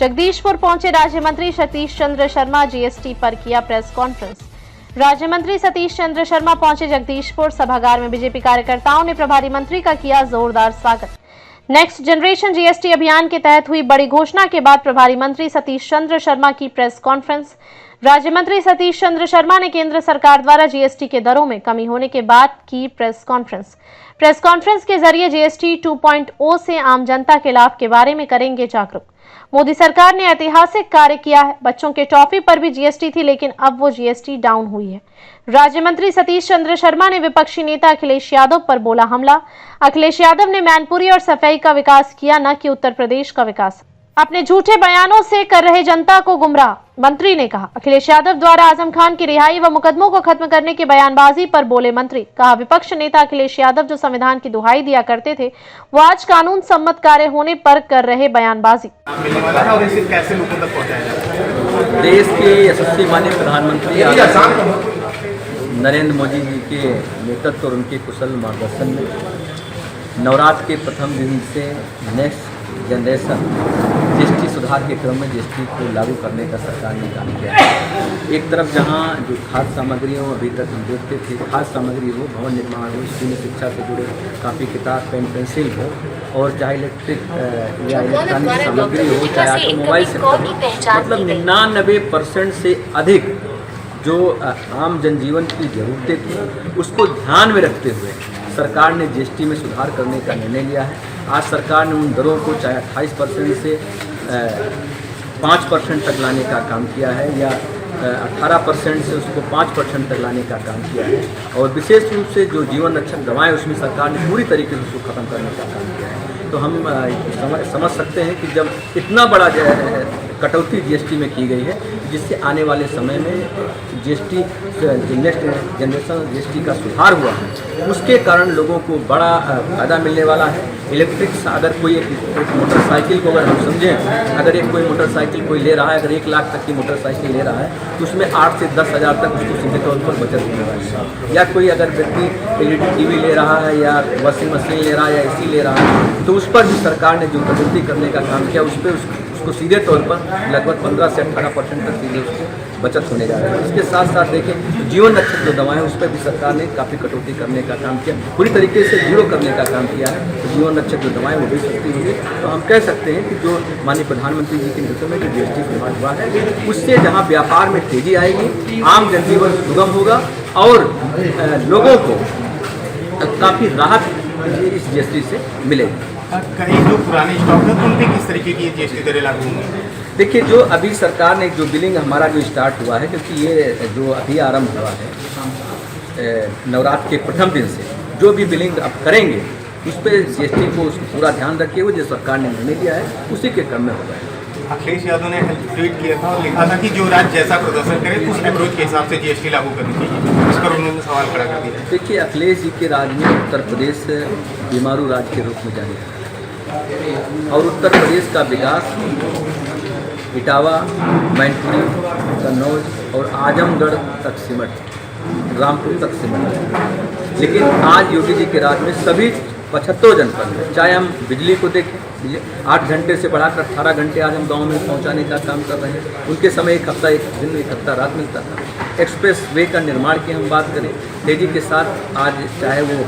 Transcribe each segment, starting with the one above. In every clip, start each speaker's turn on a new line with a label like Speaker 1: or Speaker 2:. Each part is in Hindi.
Speaker 1: जगदीशपुर पहुंचे राज्य मंत्री सतीश चंद्र शर्मा, जीएसटी पर किया प्रेस कॉन्फ्रेंस। राज्य मंत्री सतीश चंद्र शर्मा पहुंचे जगदीशपुर सभागार में बीजेपी कार्यकर्ताओं ने प्रभारी मंत्री का किया जोरदार स्वागत। नेक्स्ट जनरेशन जीएसटी अभियान के तहत हुई बड़ी घोषणा के बाद प्रभारी मंत्री सतीश चंद्र शर्मा की प्रेस कॉन्फ्रेंस। राज्य मंत्री सतीश चंद्र शर्मा ने केंद्र सरकार द्वारा जीएसटी के दरों में कमी होने के बाद की प्रेस कॉन्फ्रेंस। प्रेस कॉन्फ्रेंस के जरिए जीएसटी 2.0 से आम जनता के लाभ के बारे में करेंगे जागरूक। मोदी सरकार ने ऐतिहासिक कार्य किया है। बच्चों के टॉफी पर भी जीएसटी थी, लेकिन अब वो जीएसटी डाउन हुई है। राज्य मंत्री सतीश चंद्र शर्मा ने विपक्षी नेता अखिलेश यादव पर बोला हमला। अखिलेश यादव ने मैनपुरी और सफाई का विकास किया, न कि उत्तर प्रदेश का विकास। अपने झूठे बयानों से कर रहे जनता को गुमराह, मंत्री ने कहा। अखिलेश यादव द्वारा आजम खान की रिहाई व मुकदमों को खत्म करने की बयानबाजी पर बोले मंत्री। कहा, विपक्ष नेता अखिलेश यादव जो संविधान की दुहाई दिया करते थे, वो आज कानून सम्मत कार्य होने पर कर रहे बयानबाजी।
Speaker 2: देश के यशस्वी माननीय प्रधानमंत्री नरेंद्र मोदी जी के नेतृत्व और उनके कुशल मार्गदर्शन में नवरात्र के प्रथम दिन से नेक्स्ट जनरेशन जीएसटी सुधार के क्रम में जीएसटी को लागू करने का सरकार ने काम किया है। एक तरफ जहां जो खाद्य सामग्री हो, अभी तक हम देखते थे खाद्य सामग्री हो, भवन निर्माण हो, स्कूली शिक्षा से जुड़े काफ़ी किताब, पेन, पेंसिल हो, और चाहे इलेक्ट्रिक या इलेक्ट्रॉनिक सामग्री हो, चाहे ऑटोमोबाइल सेक्टर हो, मतलब 99% से अधिक जो आम जनजीवन की ज़रूरतें थी उसको ध्यान में रखते हुए सरकार ने जीएसटी में सुधार करने का निर्णय लिया है। आज सरकार ने उन दरों को चाहे 28% से 5% तक लाने का काम किया है, या 18% से उसको 5% तक लाने का काम किया है, और विशेष रूप से जो जीवन रक्षक दवाएं उसमें सरकार ने पूरी तरीके से उसको ख़त्म करने का काम किया है। तो हम समझ सकते हैं कि जब इतना बड़ा कटौती जीएसटी में की गई है, जिससे आने वाले समय में जीएसटी नेक्स्ट जनरेशन जीएसटी का सुधार हुआ है, उसके कारण लोगों को बड़ा फायदा मिलने वाला है। इलेक्ट्रिक अगर कोई एक मोटरसाइकिल को अगर हम समझें, अगर एक कोई मोटरसाइकिल कोई ले रहा है, अगर 1 लाख तक की मोटरसाइकिल ले रहा है, तो उसमें 8 से 10 हज़ार तक उसको सीधे तौर पर बचत होने वाली है। या कोई अगर व्यक्ति एलईडी टीवी ले रहा है, या वॉशिंग मशीन ले रहा है, या एसी ले रहा है, तो उस पर भी सरकार ने जो कटौती करने का काम किया, उस पर उसको सीधे तौर पर लगभग 15 से 18% तक सीधे उसको बचत होने जा रहा है। इसके साथ साथ देखें, जीवन रक्षक जो दवाएं उस पर भी सरकार ने काफ़ी कटौती करने का काम किया, पूरी तरीके से जीरो करने का काम किया है। तो जीवन रक्षक जो दवाएं वो भी सस्ती होंगी। तो हम कह सकते हैं कि जो माननीय प्रधानमंत्री जी के नेतृत्व में जो जीएसटी सुधार हुआ है, उससे जहाँ व्यापार में तेजी आएगी, आम जनजीवन सुगम होगा, और लोगों को काफ़ी राहत इस जीएसटी से मिलेगी।
Speaker 3: कई जो पुराने स्टॉक है उन पे किस तरीके की जीएसटी दरें लागू होंगी?
Speaker 2: देखिए, जो अभी सरकार ने जो बिलिंग हमारा जो स्टार्ट हुआ है, क्योंकि ये जो अभी आरंभ हुआ है नवरात्र के प्रथम दिन से, जो भी बिलिंग अब करेंगे उस पर जीएसटी को पूरा ध्यान रखे हुए जो सरकार ने निर्णय लिया है उसी के क्रम में होगा।
Speaker 3: अखिलेश यादव ने ट्वीट किया था और लिखा था कि जो राज्य जैसा प्रदर्शन करे उस अप्रोच के हिसाब से जीएसटी लागू करनी चाहिए। इस पर उन्होंने सवाल खड़ा कर दिया।
Speaker 2: देखिए, अखिलेश जी के राज में उत्तर प्रदेश बीमारू राज्य के रूप में जाने जाता है, और उत्तर प्रदेश का विकास इटावा, मैनपुरी, कन्नौज और आजमगढ़ तक सिमट, रामपुर तक सिमट। लेकिन आज योगी जी के राज में सभी 75 जनपद में, चाहे हम बिजली को देखें, 8 घंटे से बढ़ाकर 18 घंटे आज हम गाँव में पहुँचाने का काम कर रहे हैं। उनके समय एक हफ्ता एक दिन, एक हफ्ता रात मिलता था। एक्सप्रेस वे का निर्माण की हम बात करें, तेजी के साथ आज चाहे वो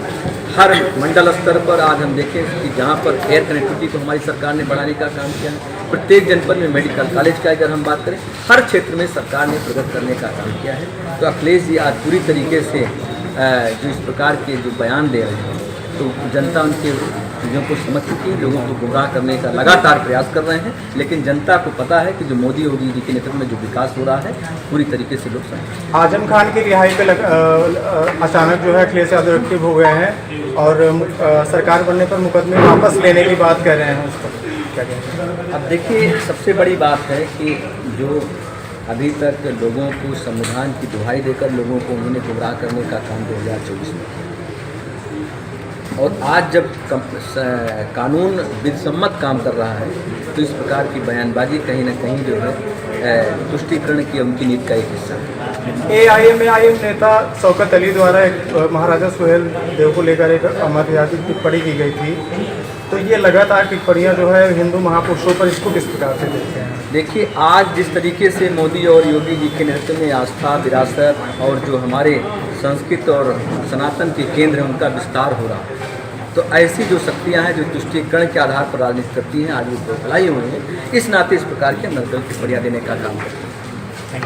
Speaker 2: हर मंडल स्तर पर आज हम देखें कि जहाँ पर एयर कनेक्टिविटी को हमारी सरकार ने बढ़ाने का काम किया है, प्रत्येक जनपद में मेडिकल कॉलेज का अगर हम बात करें, हर क्षेत्र में सरकार ने प्रगति करने का काम किया है। तो अखिलेश जी आज पूरी तरीके से जो इस प्रकार के जो बयान दे रहे हैं, तो जनता उनके चीज़ों को समझ चुकी है, लोगों को गुमराह करने का लगातार प्रयास कर रहे हैं। लेकिन जनता को पता है कि जो मोदी योगी जी के नेतृत्व में जो विकास हो रहा है, पूरी तरीके से लोग समझ।
Speaker 3: आजम खान की रिहाई पे अचानक जो है अखिलेश यादव एक्टिव हो गए हैं, और सरकार बनने पर मुकदमे वापस लेने की बात कर रहे हैं। उस पर क्या कहें?
Speaker 2: अब देखिए, सबसे बड़ी बात है कि जो अभी तक लोगों को संविधान की दुहाई देकर लोगों को उन्होंने गुमराह करने का काम 2024 में, और आज जब कानून विधिसम्मत काम कर रहा है, तो इस प्रकार की बयानबाजी कहीं ना कहीं जो है तुष्टिकरण की उनकी नीति का एक हिस्सा है।
Speaker 3: एआईएम नेता शौकत अली द्वारा एक महाराजा सुहेल देव को लेकर एक अमर याद टिप्पणी की गई थी, तो ये लगातार टिप्पणियाँ जो है हिंदू महापुरुषों पर, इसको किस प्रकार से देखते हैं?
Speaker 2: देखिए, आज जिस तरीके से मोदी और योगी जी के नेतृत्व में आस्था, विरासत और जो हमारे संस्कृत और सनातन के केंद्र हैं उनका विस्तार हो रहा है, तो ऐसी जो शक्तियां हैं जो तुष्टीकरण के आधार पर राजनीति करती हैं, आज वो फैलाई हुई हैं। इस नाते इस प्रकार के नकल टिप्पणियाँ देने का काम करती हैं।